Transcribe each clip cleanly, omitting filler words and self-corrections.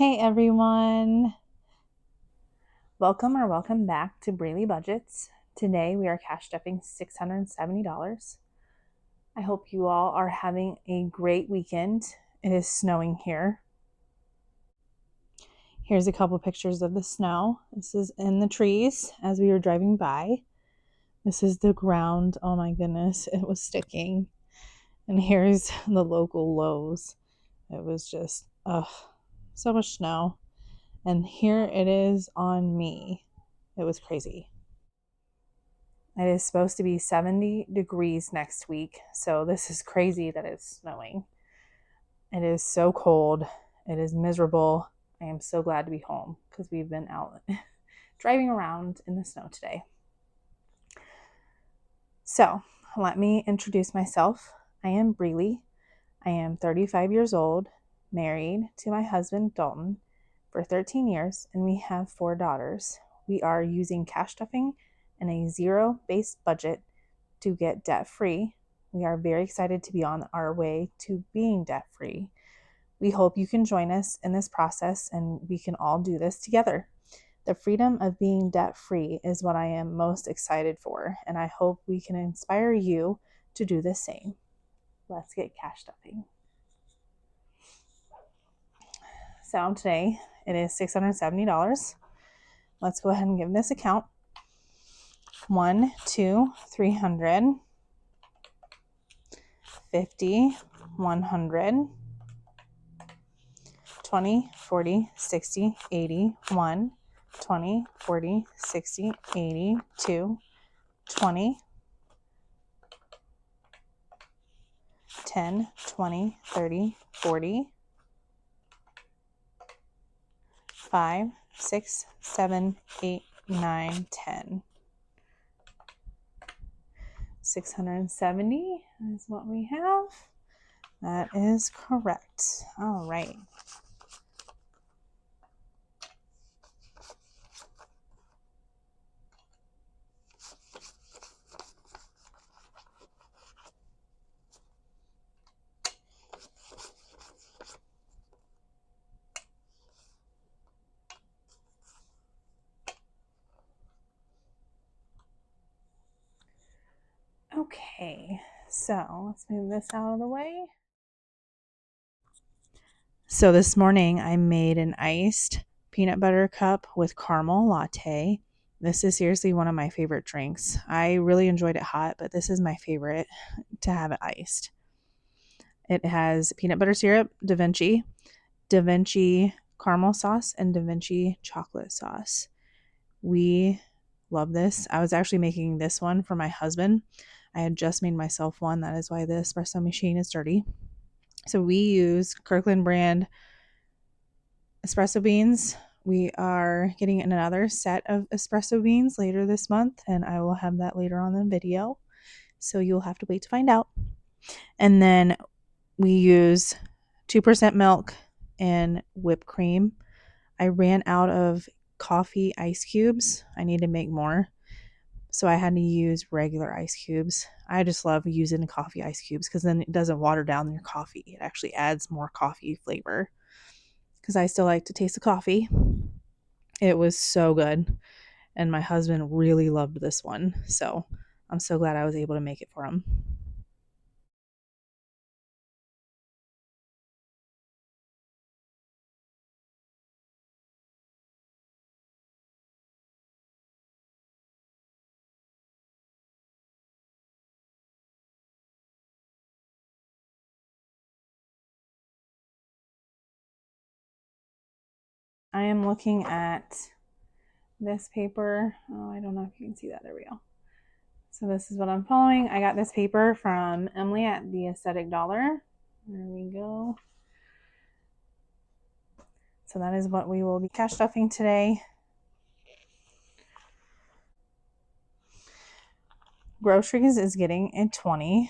Hey everyone, welcome back to Briely Budgets. Today we are cash stuffing $670. I hope you all are having a great weekend. It is snowing here. Here's a couple pictures of the snow. This is in the trees as we were driving by. This is the ground. Oh my goodness, it was sticking. And here's the local Lowe's. It was just, so much snow. And here it is on me. It was crazy. It is supposed to be 70 degrees next week, so this is crazy that it's snowing. It is so cold. It is miserable. I am so glad to be home because we've been out driving around in the snow today. So, let me introduce myself. I am Briely. I am 35 years old, married to my husband Dalton for 13 years, and we have 4 daughters. We are using cash stuffing and a zero-based budget to get debt-free. We are very excited to be on our way to being debt-free. We hope you can join us in this process and we can all do this together. The freedom of being debt-free is what I am most excited for, and I hope we can inspire you to do the same. Let's get cash stuffing. So today it is $670. Let's go ahead and give this a count. 1, 2, 300, 50, 100, 20, 40, 60, 80, 1, 20, 40, 60, 80, 2, 20, 10, 20, 30, 40, 5, 6, 7, 8, 9, 10. 670 is what we have. That is correct. All right. Okay, so let's move this out of the way. So this morning I made an iced peanut butter cup with caramel latte. This is seriously one of my favorite drinks. I really enjoyed it hot, but this is my favorite to have it iced. It has peanut butter syrup, Da Vinci caramel sauce, and Da Vinci chocolate sauce. We love this. I was actually making this one for my husband. I had just made myself one. That is why the espresso machine is dirty. So we use Kirkland brand espresso beans. We are getting another set of espresso beans later this month, and I will have that later on in the video. So you'll have to wait to find out. And then we use 2% milk and whipped cream. I ran out of coffee ice cubes. I need to make more. So I had to use regular ice cubes. I just love using coffee ice cubes because then it doesn't water down your coffee. It actually adds more coffee flavor because I still like to taste the coffee. It was so good. And my husband really loved this one. So I'm so glad I was able to make it for him. I am looking at this paper. Oh, I don't know if you can see that. There we go. So this is what I'm following. I got this paper from Emily at the Aesthetic Dollar. There we go. So that is what we will be cash stuffing today. Groceries is getting a 20.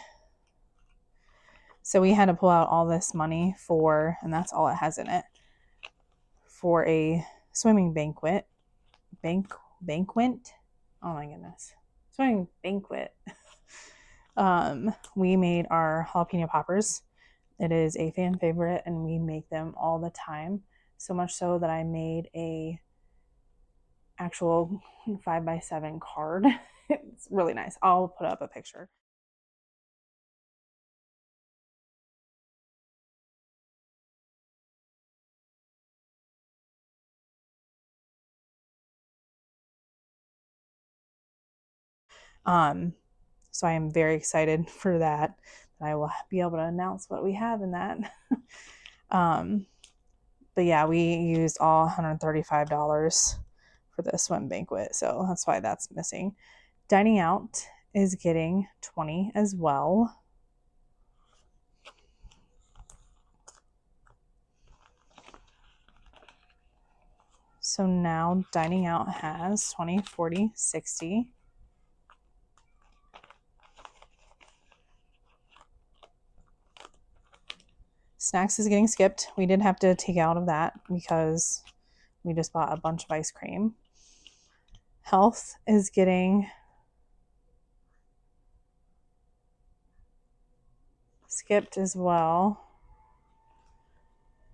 So we had to pull out all this money for, and that's all it has in it, for a swimming banquet. Banquet? Oh my goodness. Swimming banquet. We made our jalapeno poppers. It is a fan favorite and we make them all the time. So much so that I made a actual 5x7 card. It's really nice. I'll put up a picture. So I am very excited for that. I will be able to announce what we have in that. But yeah, we used all $135 for the swim banquet, so that's why that's missing. Dining out is getting $20 as well. So now dining out has 20, 40, 60. Snacks is getting skipped. We did have to take out of that because we just bought a bunch of ice cream. Health is getting skipped as well.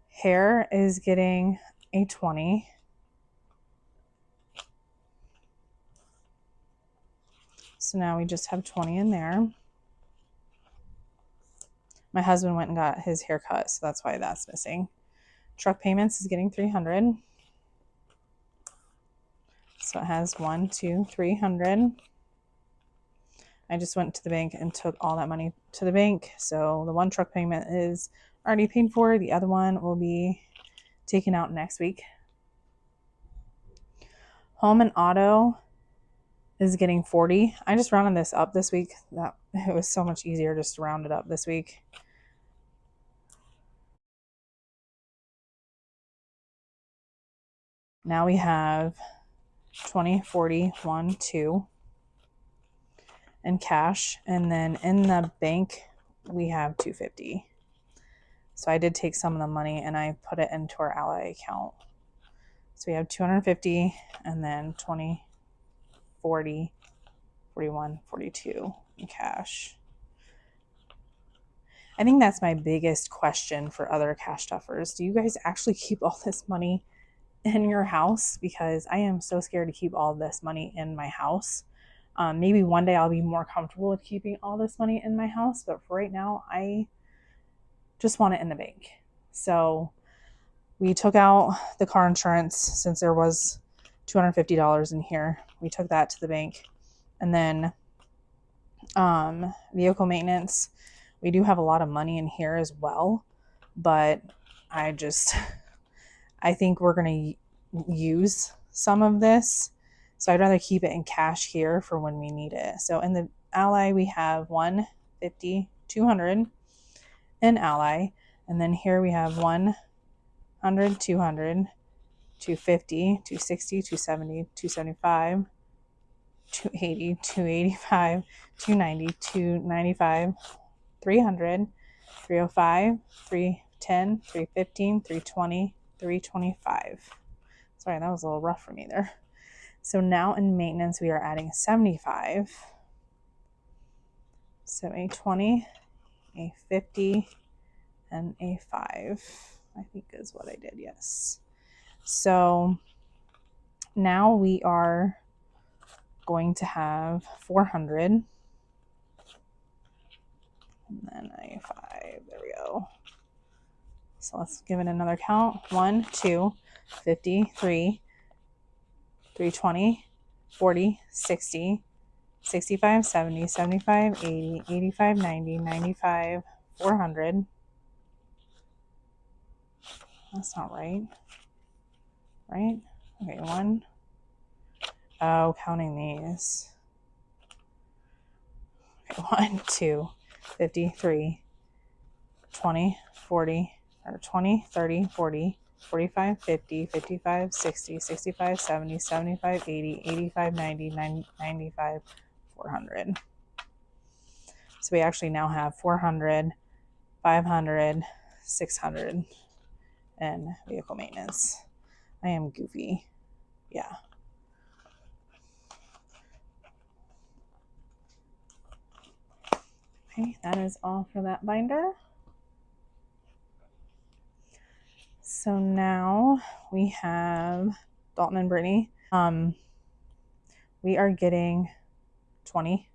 Hair is getting a 20. So now we just have 20 in there. My husband went and got his hair cut, so that's why that's missing. Truck payments is getting 300. So it has 1, 2, 300. I just went to the bank and took all that money to the bank. So the one truck payment is already paid for. The other one will be taken out next week. Home and auto is getting 40. I just rounded this up this week. It was so much easier just to round it up this week. Now we have 20, 40, 1, 2 in cash. And then in the bank, we have 250. So I did take some of the money and I put it into our Ally account. So we have 250 and then 20, 40, 41, 42 in cash. I think that's my biggest question for other cash stuffers. Do you guys actually keep all this money in your house? Because I am so scared to keep all this money in my house. Maybe one day I'll be more comfortable with keeping all this money in my house, but for right now, I just want it in the bank. So we took out the car insurance since there was $250 in here. We took that to the bank. And then vehicle maintenance, we do have a lot of money in here as well, but I think we're going to use some of this. So I'd rather keep it in cash here for when we need it. So in the Ally, we have 150, 200 in Ally. And then here we have 100, 200, 250, 260, 270, 275, 280, 285, 290, 295, 300, 305, 310, 315, 320, 325. Sorry, that was a little rough for me there. So now in maintenance, we are adding 75. So a 20, a 50, and a 5, I think is what I did, yes. So now we are going to have 400. And then a 5, there we go. So let's give it another count. 1, 2, 50, 3, 320, 40, 60, 65, 70, 75, 80, 85, 90, 95, 400. That's not right. Right? Okay, 1. Oh, counting these. Okay, 1, 2, 53, 20, 40, or 20, 30, 40, 45, 50, 55, 60, 65, 70, 75, 80, 85, 90, 95, 400. So we actually now have 400, 500, 600 in vehicle maintenance. I am goofy. Yeah. Okay, that is all for that binder. So now we have Dalton and Brittany. We are getting 20.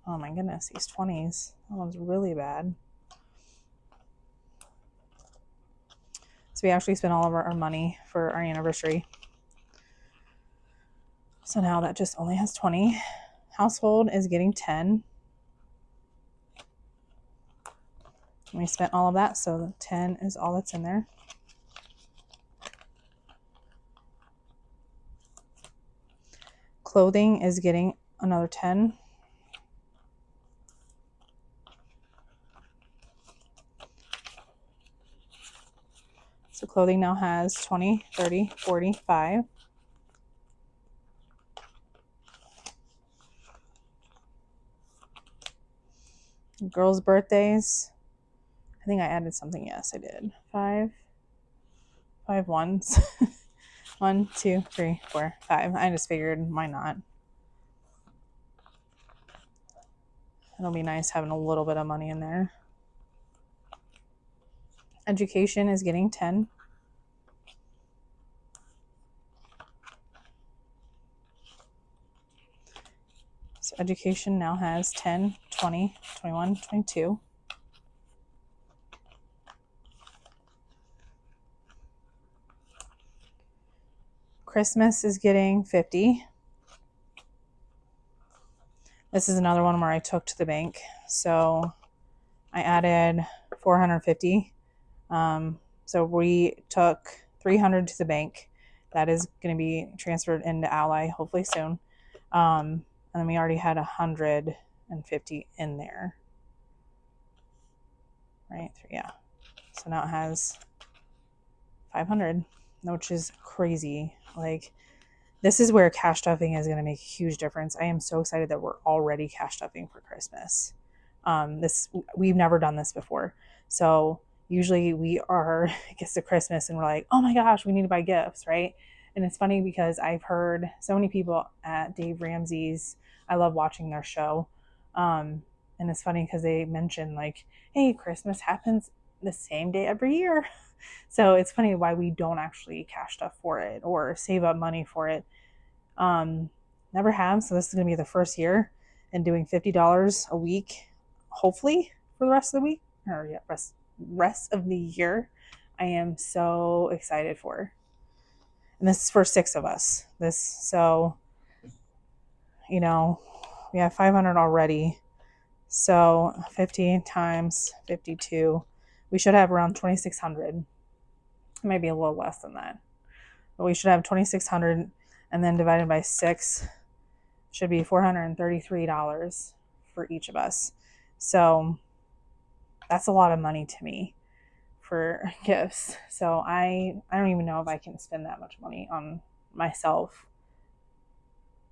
Oh my goodness, these 20s. That one's really bad. So we actually spent all of our money for our anniversary. So now that just only has 20. Household is getting 10. We spent all of that, so the 10 is all that's in there. Clothing is getting another 10. So clothing now has 20, 30, 40, 5. Girls' birthdays. I think I added something. Yes, I did. 5 ones. 1, 2, 3, 4, 5. I just figured why not. It'll be nice having a little bit of money in there. Education is getting 10. So education now has 10, 20, 21, 22. Christmas is getting 50. This is another one where I took to the bank. So I added 450. So we took 300 to the bank. That is going to be transferred into Ally hopefully soon. And then we already had 150 in there. Right? Yeah. So now it has 500, which is crazy. Like, this is where cash stuffing is going to make a huge difference. I am so excited that we're already cash stuffing for Christmas. We've never done this before. So usually we are, it gets to Christmas and we're like, oh my gosh, we need to buy gifts, right? And it's funny because I've heard so many people at Dave Ramsey's, I love watching their show. And it's funny because they mention like, hey, Christmas happens the same day every year. So it's funny why we don't actually cash stuff for it or save up money for it. Never have. So this is going to be the first year and doing $50 a week, hopefully for the rest of the week or rest of the year. I am so excited for. And this is for 6 of us. So, we have 500 already. So 50 times 52, we should have around 2,600. Maybe a little less than that. But we should have 2,600 and then divided by 6 should be $433 for each of us. So that's a lot of money to me for gifts. So I don't even know if I can spend that much money on myself.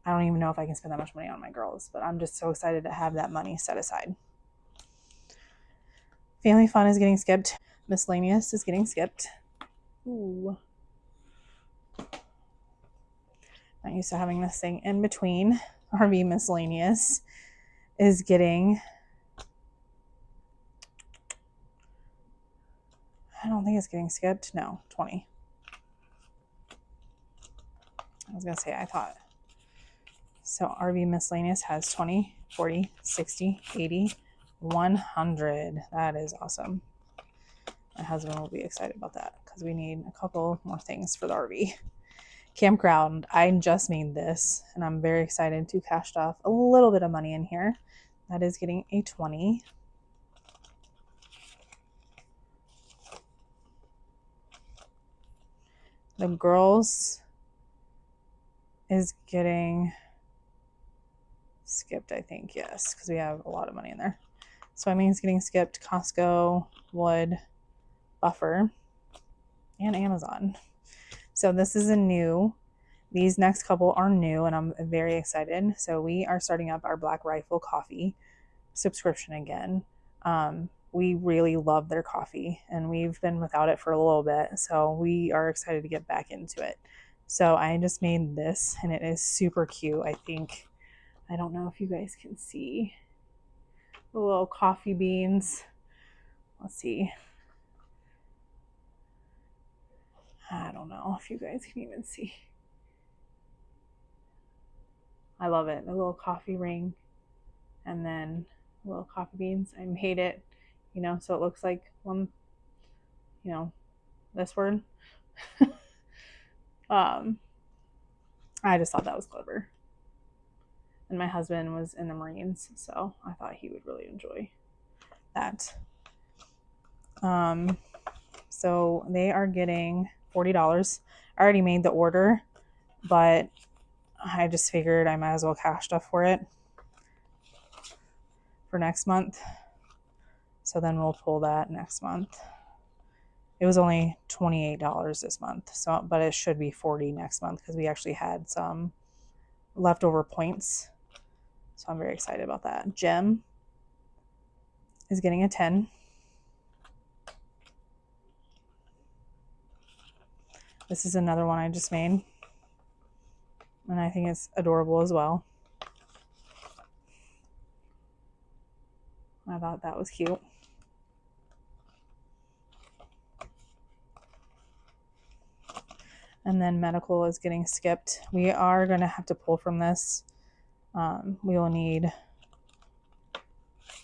I don't even know if I can spend that much money on my girls, but I'm just so excited to have that money set aside. Family fun is getting skipped. Miscellaneous is getting skipped. Ooh. Not used to having this thing in between. RV miscellaneous is getting, I don't think it's getting skipped. No, 20. I was going to say, I thought. So RV miscellaneous has 20, 40, 60, 80, 100. That is awesome. My husband will be excited about that because we need a couple more things for the RV. Campground, I just made this and I'm very excited to cash off a little bit of money in here. That is getting a 20. The girls is getting skipped, I think, yes, because we have a lot of money in there. Swimming is getting skipped. Costco, Wood, Buffer, and Amazon. So this is these next couple are new and I'm very excited. So we are starting up our Black Rifle coffee subscription again. We really love their coffee and we've been without it for a little bit. So we are excited to get back into it. So I just made this and it is super cute. I don't know if you guys can see the little coffee beans. Let's see. I don't know if you guys can even see. I love it. A little coffee ring and then little coffee beans. I made it, so it looks like one, this word. I just thought that was clever. And my husband was in the Marines, so I thought he would really enjoy that. So they are getting $40. I already made the order, but I just figured I might as well cash stuff for it for next month. So then we'll pull that next month. It was only $28 this month, but it should be $40 next month because we actually had some leftover points. So I'm very excited about that. Jem is getting a 10. This is another one I just made. And I think it's adorable as well. I thought that was cute. And then medical is getting skipped. We are going to have to pull from this. We will need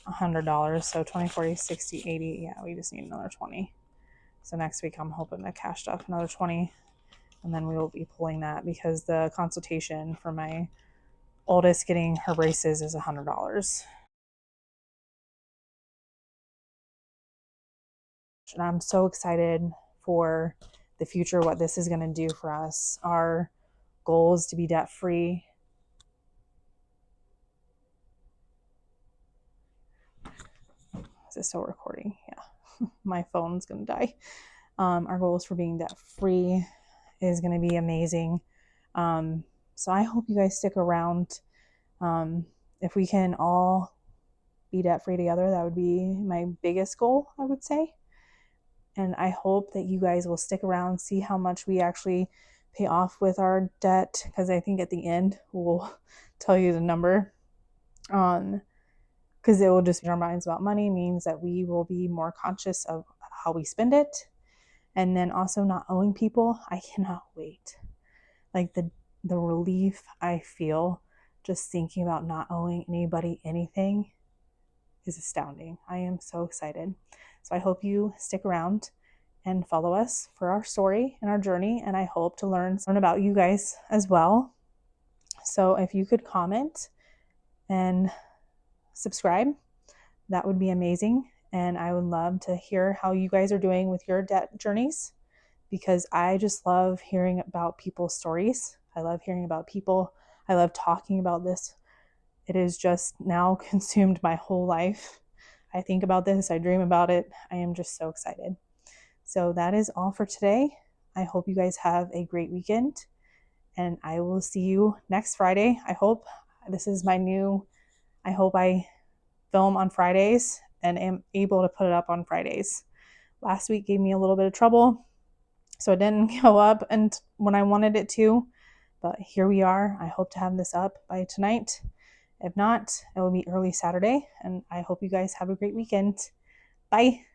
$100. So 20, 40, 60, 80. Yeah, we just need another 20. So next week I'm hoping to cash stuff another 20. And then we will be pulling that because the consultation for my oldest getting her braces is $100. And I'm so excited for the future, what this is going to do for us. Our goal is to be debt free. Is it still recording? Yeah. My phone's going to die. Our goals for being debt free is going to be amazing. So I hope you guys stick around. If we can all be debt free together, that would be my biggest goal, I would say. And I hope that you guys will stick around, see how much we actually pay off with our debt, because I think at the end we'll tell you the number. Because it will just be our minds about money, means that we will be more conscious of how we spend it. And then also not owing people. I cannot wait. Like the relief I feel just thinking about not owing anybody anything is astounding. I am so excited. So I hope you stick around and follow us for our story and our journey. And I hope to learn about you guys as well. So if you could comment and subscribe, that would be amazing. And I would love to hear how you guys are doing with your debt journeys, because I just love hearing about people's stories. I love hearing about people. I love talking about this. It has just now consumed my whole life. I think about this. I dream about it. I am just so excited. So that is all for today. I hope you guys have a great weekend. And I will see you next Friday. I hope this is my new, I hope I film on Fridays and am able to put it up on Fridays. Last week gave me a little bit of trouble, so it didn't go up and when I wanted it to. But here we are. I hope to have this up by tonight. If not, it will be early Saturday. And I hope you guys have a great weekend. Bye.